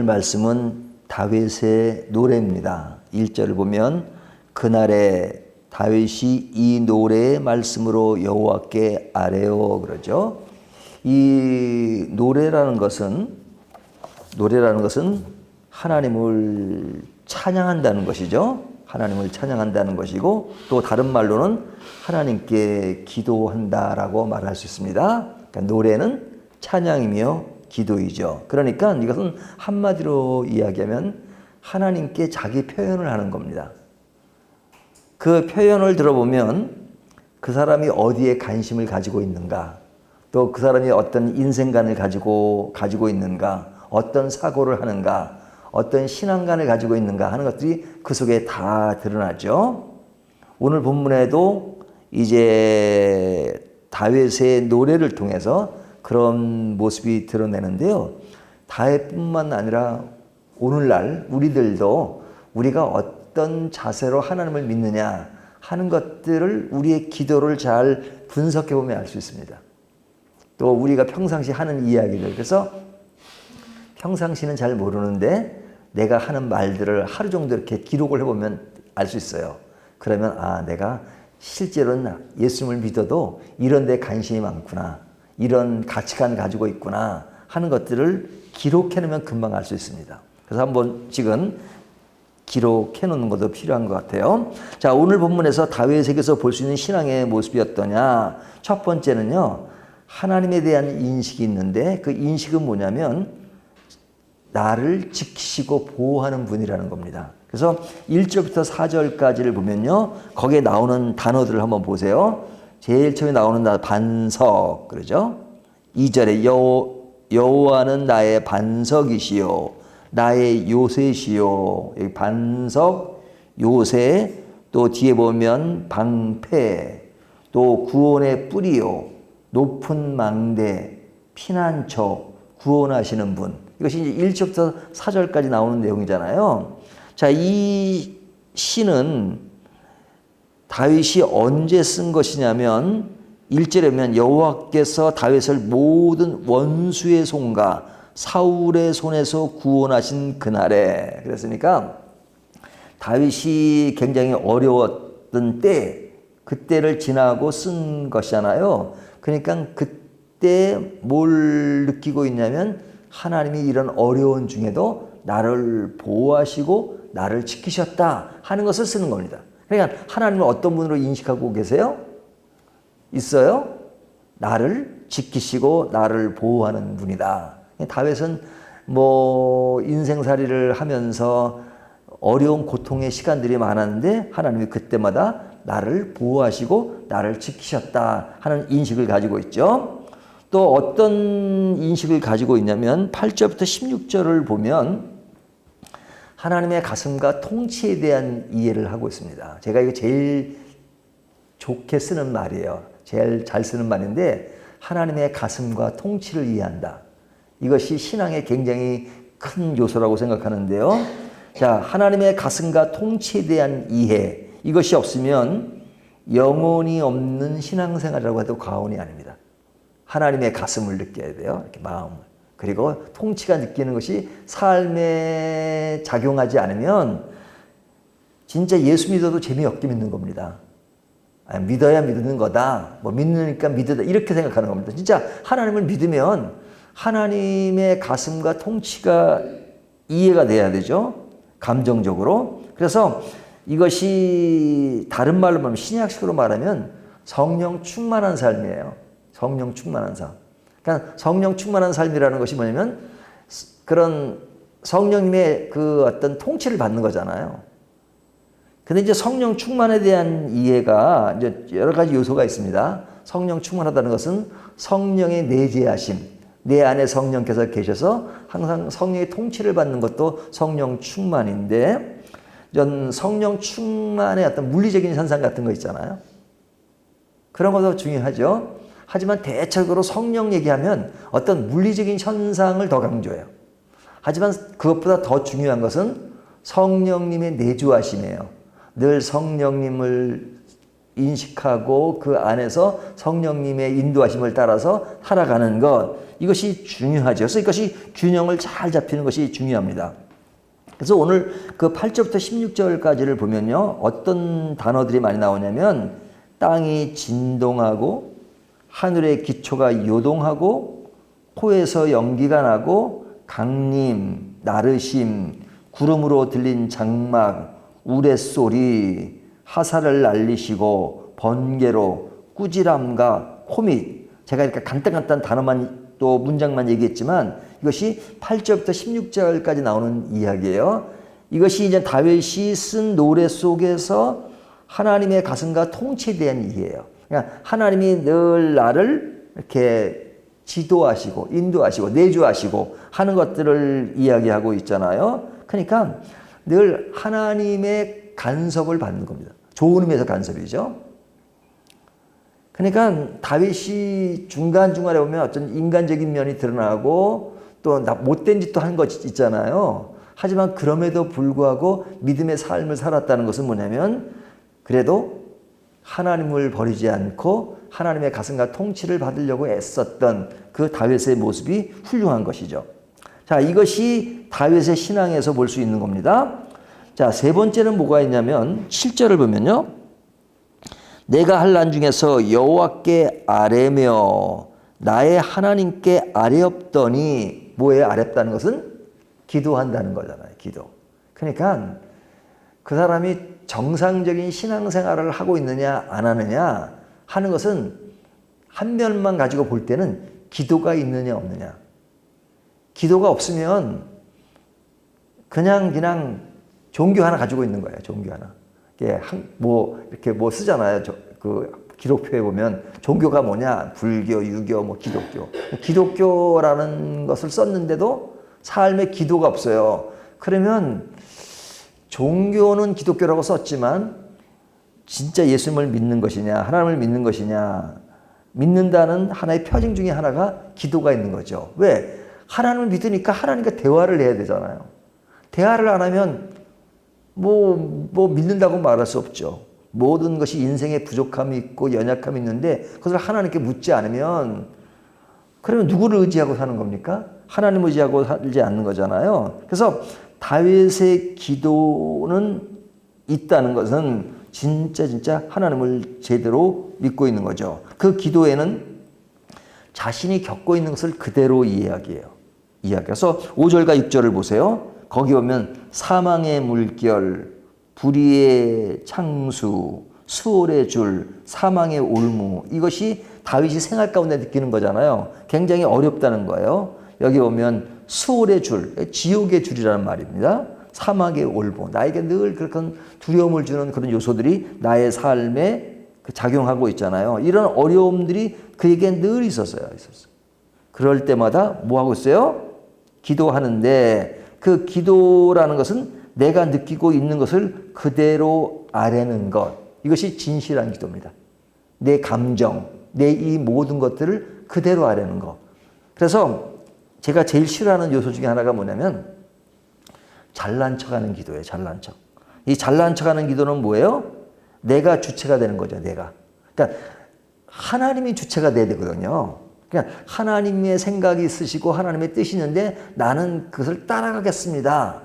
말씀은 다윗의 노래입니다. 1절을 보면 그날에 다윗이 이 노래의 말씀으로 여호와께 아뢰어 그러죠. 이 노래라는 것은 하나님을 찬양한다는 것이죠. 하나님을 찬양한다는 것이고 또 다른 말로는 하나님께 기도한다라고 말할 수 있습니다. 그러니까 노래는 찬양이며 기도이죠. 그러니까 이것은 한마디로 이야기하면 하나님께 자기 표현을 하는 겁니다. 그 표현을 들어보면 그 사람이 어디에 관심을 가지고 있는가, 또 그 사람이 어떤 인생관을 가지고 있는가, 어떤 사고를 하는가, 어떤 신앙관을 가지고 있는가 하는 것들이 그 속에 다 드러나죠. 오늘 본문에도 이제 다윗의 노래를 통해서 그런 모습이 드러내는데요. 다윗뿐만 아니라 오늘날 우리들도 우리가 어떤 자세로 하나님을 믿느냐 하는 것들을 우리의 기도를 잘 분석해 보면 알 수 있습니다. 또 우리가 평상시 하는 이야기들, 그래서 평상시는 잘 모르는데 내가 하는 말들을 하루 정도 이렇게 기록을 해보면 알 수 있어요. 그러면 내가 실제로는 예수님을 믿어도 이런 데 관심이 많구나, 이런 가치관 가지고 있구나 하는 것들을 기록해 놓으면 금방 알 수 있습니다. 그래서 한번 지금 기록해 놓는 것도 필요한 것 같아요. 자, 오늘 본문에서 다윗에게서 볼 수 있는 신앙의 모습이 어떠냐. 첫 번째는요, 하나님에 대한 인식이 있는데 그 인식은 뭐냐면 나를 지키시고 보호하는 분이라는 겁니다. 그래서 1절부터 4절까지를 보면요, 거기에 나오는 단어들을 한번 보세요. 제일 처음에 나오는 단어 반석 그러죠. 2절에 여호와는 나의 반석이시요 나의 요새시요. 여기 반석, 요새, 또 뒤에 보면 방패, 또 구원의 뿌리요, 높은 망대, 피난처, 구원하시는 분. 이것이 이제 1절부터 4절까지 나오는 내용이잖아요. 자, 이 시는 다윗이 언제 쓴 것이냐면 1절에 보면 여호와께서 다윗을 모든 원수의 손과 사울의 손에서 구원하신 그날에, 그랬으니까 다윗이 굉장히 어려웠던 때, 그때를 지나고 쓴 것이잖아요. 그러니까 그때 뭘 느끼고 있냐면 하나님이 이런 어려운 중에도 나를 보호하시고 나를 지키셨다 하는 것을 쓰는 겁니다. 그러니까 하나님을 어떤 분으로 인식하고 계세요? 있어요? 나를 지키시고 나를 보호하는 분이다. 다윗은 인생살이를 하면서 어려운 고통의 시간들이 많았는데 하나님이 그때마다 나를 보호하시고 나를 지키셨다 하는 인식을 가지고 있죠. 또 어떤 인식을 가지고 있냐면 8절부터 16절을 보면 하나님의 가슴과 통치에 대한 이해를 하고 있습니다. 제가 이거 제일 좋게 쓰는 말이에요. 제일 잘 쓰는 말인데 하나님의 가슴과 통치를 이해한다. 이것이 신앙의 굉장히 큰 요소라고 생각하는데요. 자, 하나님의 가슴과 통치에 대한 이해, 이것이 없으면 영혼이 없는 신앙생활이라고 해도 과언이 아닙니다. 하나님의 가슴을 느껴야 돼요. 이렇게 마음을. 그리고 통치가 느끼는 것이 삶에 작용하지 않으면 진짜 예수 믿어도 재미없게 믿는 겁니다. 믿어야 믿는 거다. 믿으니까 믿으다. 이렇게 생각하는 겁니다. 진짜 하나님을 믿으면 하나님의 가슴과 통치가 이해가 돼야 되죠. 감정적으로. 그래서 이것이 다른 말로 말하면 신약식으로 말하면 성령 충만한 삶이에요. 성령 충만한 삶. 그러니까 성령 충만한 삶이라는 것이 뭐냐면 그런 성령님의 그 어떤 통치를 받는 거잖아요. 근데 이제 성령 충만에 대한 이해가 이제 여러 가지 요소가 있습니다. 성령 충만하다는 것은 성령의 내재하심, 내 안에 성령께서 계셔서 항상 성령의 통치를 받는 것도 성령 충만인데, 성령 충만의 어떤 물리적인 현상 같은 거 있잖아요. 그런 것도 중요하죠. 하지만 대체적으로 성령 얘기하면 어떤 물리적인 현상을 더 강조해요. 하지만 그것보다 더 중요한 것은 성령님의 내주하심이에요. 늘 성령님을 인식하고 그 안에서 성령님의 인도하심을 따라서 살아가는 것, 이것이 중요하죠. 그래서 이것이 균형을 잘 잡히는 것이 중요합니다. 그래서 오늘 그 8절부터 16절까지를 보면요, 어떤 단어들이 많이 나오냐면 땅이 진동하고 하늘의 기초가 요동하고 코에서 연기가 나고 강림, 나르심, 구름으로 들린 장막, 우레소리, 화살을 날리시고 번개로 꾸지람과 코밑, 제가 이렇게 간단간단 단어만 또 문장만 얘기했지만 이것이 8절부터 16절까지 나오는 이야기예요. 이것이 이제 다윗이 쓴 노래 속에서 하나님의 가슴과 통치에 대한 이해예요. 그러니까 하나님이 늘 나를 이렇게 지도하시고 인도하시고 내주하시고 하는 것들을 이야기하고 있잖아요. 그러니까 늘 하나님의 간섭을 받는 겁니다. 좋은 의미에서 간섭이죠. 그러니까 다윗이 중간중간에 보면 어떤 인간적인 면이 드러나고 또 못된 짓도 한 것 있잖아요. 하지만 그럼에도 불구하고 믿음의 삶을 살았다는 것은 뭐냐면 그래도 하나님을 버리지 않고 하나님의 가슴과 통치를 받으려고 애썼던 그 다윗의 모습이 훌륭한 것이죠. 자, 이것이 다윗의 신앙에서 볼 수 있는 겁니다. 자, 세 번째는 뭐가 있냐면 7절을 보면요. 내가 할 난 중에서 여호와께 아뢰며 나의 하나님께 아뢰었더니, 뭐예요? 아뢰었다는 것은 기도한다는 거잖아요. 기도. 그러니까 그 사람이 정상적인 신앙생활을 하고 있느냐 안 하느냐 하는 것은 한 면만 가지고 볼 때는 기도가 있느냐 없느냐. 기도가 없으면 그냥 종교 하나 가지고 있는 거예요. 종교 하나. 이렇게 뭐 쓰잖아요. 그 기독교에 보면 종교가 뭐냐? 불교, 유교, 뭐 기독교. 기독교라는 것을 썼는데도 삶에 기도가 없어요. 그러면 종교는 기독교라고 썼지만 진짜 예수님을 믿는 것이냐, 하나님을 믿는 것이냐, 믿는다는 하나의 표징 중에 하나가 기도가 있는 거죠. 왜? 하나님을 믿으니까 하나님과 대화를 해야 되잖아요. 대화를 안 하면 뭐 믿는다고 말할 수 없죠. 모든 것이 인생에 부족함이 있고 연약함이 있는데 그것을 하나님께 묻지 않으면 그러면 누구를 의지하고 사는 겁니까? 하나님 의지하고 살지 않는 거잖아요. 그래서 다윗의 기도는 있다는 것은 진짜 하나님을 제대로 믿고 있는 거죠. 그 기도에는 자신이 겪고 있는 것을 그대로 이야기해요. 그래서 5절과 6절을 보세요. 거기 보면 사망의 물결, 불의의 창수, 수월의 줄, 사망의 올무, 이것이 다윗이 생활 가운데 느끼는 거잖아요. 굉장히 어렵다는 거예요. 여기 보면 수월의 줄, 지옥의 줄이라는 말입니다. 사막의 올무, 나에게 늘 그런 두려움을 주는 그런 요소들이 나의 삶에 작용하고 있잖아요. 이런 어려움들이 그에게 늘 있었어요. 그럴 때마다 뭐 하고 있어요? 기도하는데, 그 기도라는 것은 내가 느끼고 있는 것을 그대로 아뢰는 것, 이것이 진실한 기도입니다. 내 감정, 내 이 모든 것들을 그대로 아뢰는 것. 그래서 제가 제일 싫어하는 요소 중에 하나가 뭐냐면 잘난 척하는 기도예요. 잘난 척. 이 잘난 척하는 기도는 뭐예요? 내가 주체가 되는 거죠. 내가. 그러니까 하나님이 주체가 돼야 되거든요. 그러니까 하나님의 생각이 있으시고 하나님의 뜻이 있는데 나는 그것을 따라가겠습니다.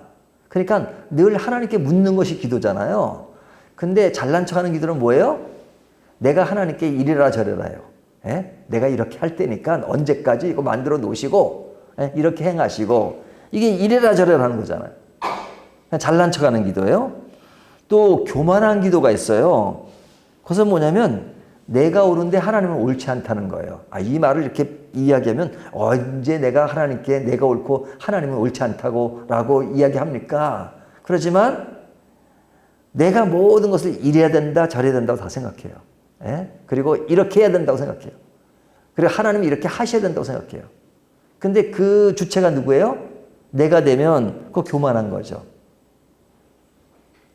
그러니까 늘 하나님께 묻는 것이 기도잖아요. 근데 잘난 척하는 기도는 뭐예요? 내가 하나님께 이래라 저래라 해요. 내가 이렇게 할 테니까 언제까지 이거 만들어 놓으시고 이렇게 행하시고, 이게 이래라 저래라 하는 거잖아요. 잘난 척하는 기도예요. 또 교만한 기도가 있어요. 그것은 뭐냐면 내가 옳은데 하나님은 옳지 않다는 거예요. 이 말을 이렇게 이야기하면 언제 내가 하나님께 내가 옳고 하나님은 옳지 않다고 라고 이야기합니까? 그렇지만 내가 모든 것을 이래야 된다 저래야 된다고 다 생각해요. 그리고 이렇게 해야 된다고 생각해요. 그리고 하나님이 이렇게 하셔야 된다고 생각해요. 근데 그 주체가 누구예요? 내가 되면 그거 교만한 거죠.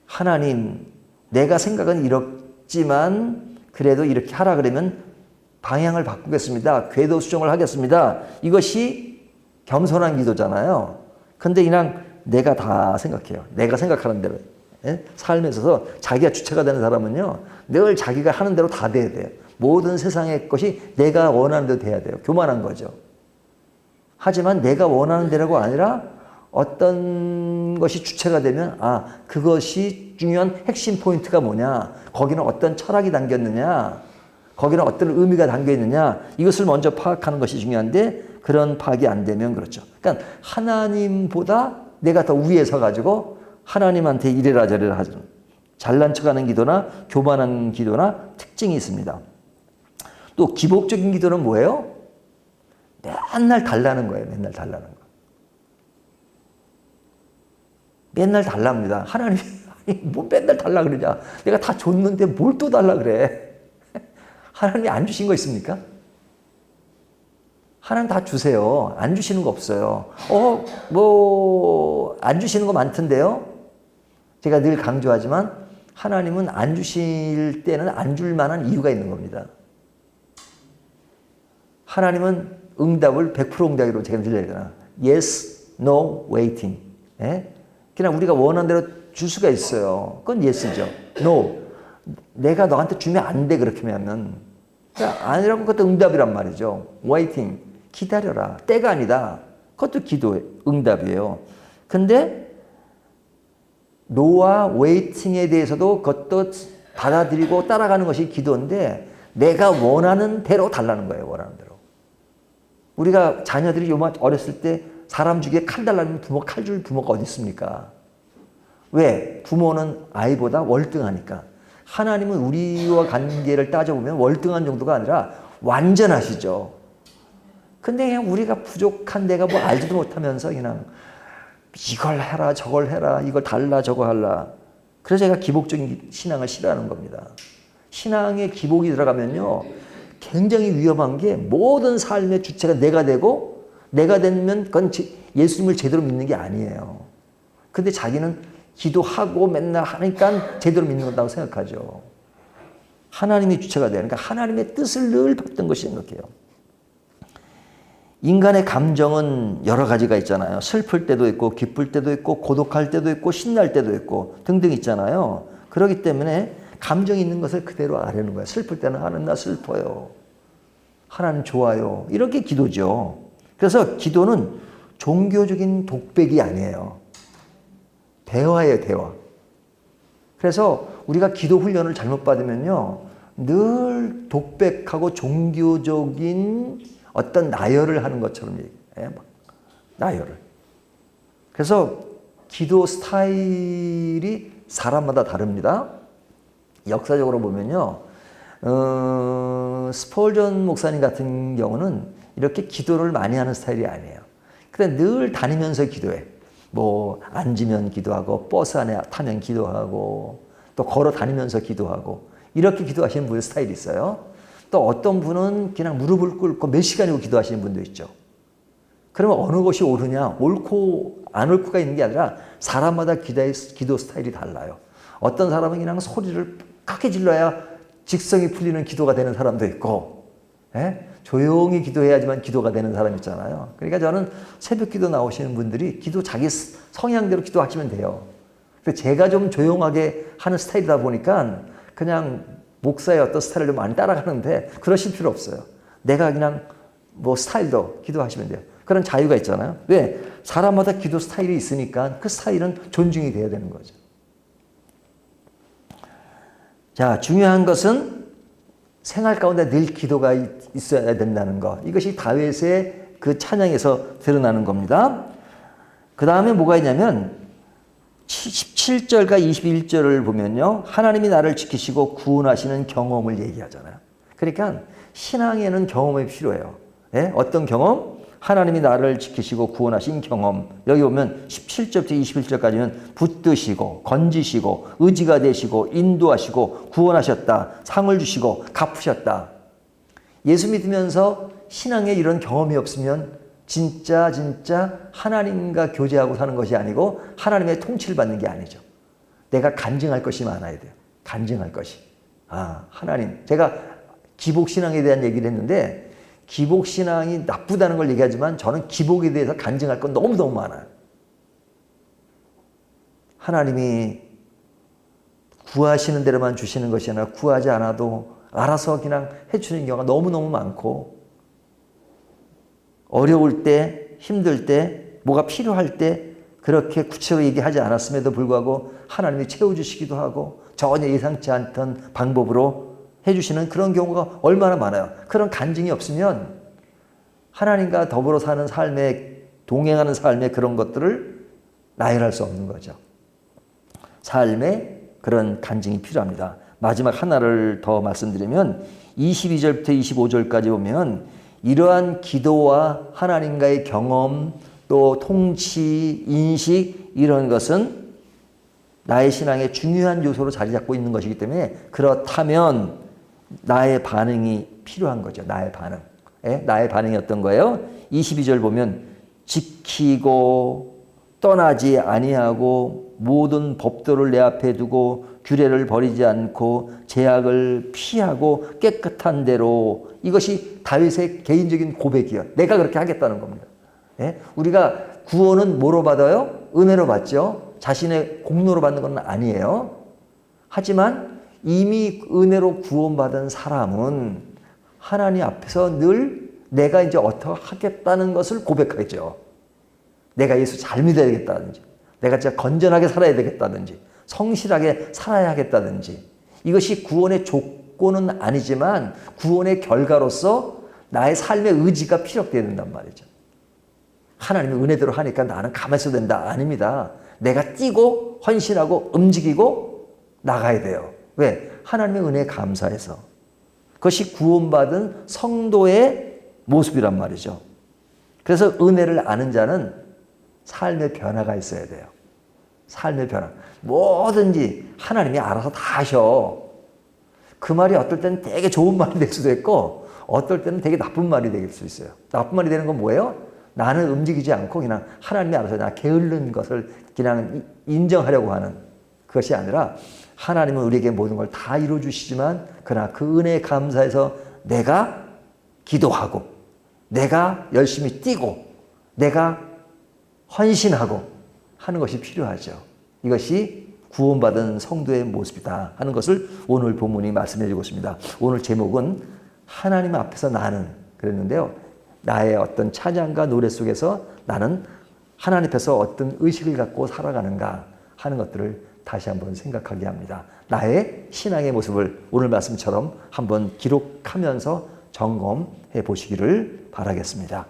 하나님, 내가 생각은 이렇지만 그래도 이렇게 하라 그러면 방향을 바꾸겠습니다. 궤도 수정을 하겠습니다. 이것이 겸손한 기도잖아요. 근데 그냥 내가 다 생각해요. 내가 생각하는 대로. 예? 삶에 있어서 자기가 주체가 되는 사람은요, 늘 자기가 하는 대로 다 돼야 돼요. 모든 세상의 것이 내가 원하는 대로 돼야 돼요. 교만한 거죠. 하지만 내가 원하는 대로가 아니라 어떤 것이 주체가 되면, 아, 그것이 중요한 핵심 포인트가 뭐냐, 거기는 어떤 철학이 담겼느냐, 거기는 어떤 의미가 담겨 있느냐, 이것을 먼저 파악하는 것이 중요한데, 그런 파악이 안 되면 그렇죠. 그러니까 하나님보다 내가 더 위에 서가지고 하나님한테 이래라 저래라 하죠. 잘난 척하는 기도나 교만한 기도나 특징이 있습니다. 또 기복적인 기도는 뭐예요? 맨날 달라는 거예요. 맨날 달라는 거. 맨날 달랍니다. 하나님이 뭐 맨날 달라 그러냐. 내가 다 줬는데 뭘 또 달라 그래. 하나님이 안 주신 거 있습니까? 하나님 다 주세요. 안 주시는 거 없어요. 안 주시는 거 많던데요? 제가 늘 강조하지만 하나님은 안 주실 때는 안 줄 만한 이유가 있는 겁니다. 하나님은 응답을 100% 응답으로 제가 늘 얘기하잖아. Yes, no, waiting. 예? 그냥 우리가 원하는 대로 줄 수가 있어요. 그건 yes죠. No. 내가 너한테 주면 안 돼, 그렇게 하면. 그러니까 아니라고 그것도 응답이란 말이죠. waiting. 기다려라. 때가 아니다. 그것도 기도의 응답이에요. 근데 no와 waiting에 대해서도 그것도 받아들이고 따라가는 것이 기도인데 내가 원하는 대로 달라는 거예요. 원하는 대로. 우리가 자녀들이 요만 어렸을 때 사람 주기에 칼 달라면 칼 줄 부모가 어디 있습니까? 왜? 부모는 아이보다 월등하니까. 하나님은 우리와 관계를 따져보면 월등한 정도가 아니라 완전하시죠. 근데 그냥 우리가 부족한 데가 뭐 알지도 못하면서 그냥 이걸 해라 저걸 해라 이걸 달라 저거 할라. 그래서 제가 기복적인 신앙을 싫어하는 겁니다. 신앙에 기복이 들어가면요 굉장히 위험한 게 모든 삶의 주체가 내가 되고 내가 되면 그건 예수님을 제대로 믿는 게 아니에요. 근데 자기는 기도하고 맨날 하니까 제대로 믿는 거라고 생각하죠. 하나님이 주체가 돼요. 그러니까 하나님의 뜻을 늘 받던 것이 생각해요. 인간의 감정은 여러 가지가 있잖아요. 슬플 때도 있고 기쁠 때도 있고 고독할 때도 있고 신날 때도 있고 등등 있잖아요. 그렇기 때문에 감정이 있는 것을 그대로 아뢰는 거예요. 슬플 때는 하나님 나 슬퍼요. 하나님 좋아요. 이렇게 기도죠. 그래서 기도는 종교적인 독백이 아니에요. 대화예요, 대화. 그래서 우리가 기도 훈련을 잘못 받으면요. 늘 독백하고 종교적인 어떤 나열을 하는 것처럼 얘기해요. 나열을. 그래서 기도 스타일이 사람마다 다릅니다. 역사적으로 보면요. 스폴전 목사님 같은 경우는 이렇게 기도를 많이 하는 스타일이 아니에요. 근데 늘 다니면서 기도해. 뭐 앉으면 기도하고 버스 안에 타면 기도하고 또 걸어 다니면서 기도하고 이렇게 기도하시는 분의 스타일이 있어요. 또 어떤 분은 그냥 무릎을 꿇고 몇 시간이고 기도하시는 분도 있죠. 그러면 어느 것이 옳으냐? 옳고 안 옳고가 있는 게 아니라 사람마다 기도 스타일이 달라요. 어떤 사람은 그냥 소리를 크게 질러야 직성이 풀리는 기도가 되는 사람도 있고 조용히 기도해야지만 기도가 되는 사람 있잖아요. 그러니까 저는 새벽 기도 나오시는 분들이 기도 자기 성향대로 기도하시면 돼요. 제가 좀 조용하게 하는 스타일이다 보니까 그냥 목사의 어떤 스타일을 좀 많이 따라가는데 그러실 필요 없어요. 내가 그냥 뭐 스타일도 기도하시면 돼요. 그런 자유가 있잖아요. 왜? 사람마다 기도 스타일이 있으니까 그 스타일은 존중이 돼야 되는 거죠. 자, 중요한 것은 생활 가운데 늘 기도가 있어야 된다는 것. 이것이 다윗의 그 찬양에서 드러나는 겁니다. 그 다음에 뭐가 있냐면 17절과 21절을 보면요. 하나님이 나를 지키시고 구원하시는 경험을 얘기하잖아요. 그러니까 신앙에는 경험이 필요해요. 네? 어떤 경험? 하나님이 나를 지키시고 구원하신 경험. 여기 보면 17절부터 21절까지는 붙드시고 건지시고 의지가 되시고 인도하시고 구원하셨다. 상을 주시고 갚으셨다. 예수 믿으면서 신앙에 이런 경험이 없으면 진짜 하나님과 교제하고 사는 것이 아니고 하나님의 통치를 받는 게 아니죠. 내가 간증할 것이 많아야 돼요. 간증할 것이. 하나님. 제가 기복신앙에 대한 얘기를 했는데 기복신앙이 나쁘다는 걸 얘기하지만 저는 기복에 대해서 간증할 건 너무너무 많아요. 하나님이 구하시는 대로만 주시는 것이 아니라 구하지 않아도 알아서 그냥 해주는 경우가 너무너무 많고, 어려울 때, 힘들 때, 뭐가 필요할 때 그렇게 구체적으로 얘기하지 않았음에도 불구하고 하나님이 채워주시기도 하고 전혀 예상치 않던 방법으로 해주시는 그런 경우가 얼마나 많아요. 그런 간증이 없으면 하나님과 더불어 사는 삶에, 동행하는 삶의 그런 것들을 나열할 수 없는 거죠. 삶에 그런 간증이 필요합니다. 마지막 하나를 더 말씀드리면 22절부터 25절까지 보면 이러한 기도와 하나님과의 경험, 또 통치, 인식, 이런 것은 나의 신앙의 중요한 요소로 자리 잡고 있는 것이기 때문에, 그렇다면 나의 반응이 필요한 거죠. 나의 반응. 나의 반응이 어떤 거예요? 22절 보면 지키고 떠나지 아니하고 모든 법도를 내 앞에 두고 규례를 버리지 않고 제약을 피하고 깨끗한 대로, 이것이 다윗의 개인적인 고백이에요. 내가 그렇게 하겠다는 겁니다. 우리가 구원은 뭐로 받아요? 은혜로 받죠. 자신의 공로로 받는 건 아니에요. 하지만 이미 은혜로 구원받은 사람은 하나님 앞에서 늘 내가 이제 어떻게 하겠다는 것을 고백하죠. 내가 예수 잘 믿어야겠다든지, 내가 진짜 건전하게 살아야 되겠다든지, 성실하게 살아야 하겠다든지, 이것이 구원의 조건은 아니지만 구원의 결과로서 나의 삶의 의지가 피력되어야 된단 말이죠. 하나님의 은혜대로 하니까 나는 가만히 있어도 된다. 아닙니다. 내가 뛰고 헌신하고 움직이고 나가야 돼요. 왜? 하나님의 은혜에 감사해서. 그것이 구원받은 성도의 모습이란 말이죠. 그래서 은혜를 아는 자는 삶의 변화가 있어야 돼요. 삶의 변화. 뭐든지 하나님이 알아서 다 하셔. 그 말이 어떨 때는 되게 좋은 말이 될 수도 있고 어떨 때는 되게 나쁜 말이 될 수 있어요. 나쁜 말이 되는 건 뭐예요? 나는 움직이지 않고 그냥 하나님이 알아서 나 게으른 것을 그냥 인정하려고 하는 그것이 아니라, 하나님은 우리에게 모든 걸 다 이루어 주시지만 그러나 그 은혜에 감사해서 내가 기도하고 내가 열심히 뛰고 내가 헌신하고 하는 것이 필요하죠. 이것이 구원받은 성도의 모습이다 하는 것을 오늘 본문이 말씀해 주고 있습니다. 오늘 제목은 하나님 앞에서 나는 그랬는데요. 나의 어떤 찬양과 노래 속에서 나는 하나님 앞에서 어떤 의식을 갖고 살아가는가 하는 것들을 다시 한번 생각하게 합니다. 나의 신앙의 모습을 오늘 말씀처럼 한번 기록하면서 점검해 보시기를 바라겠습니다.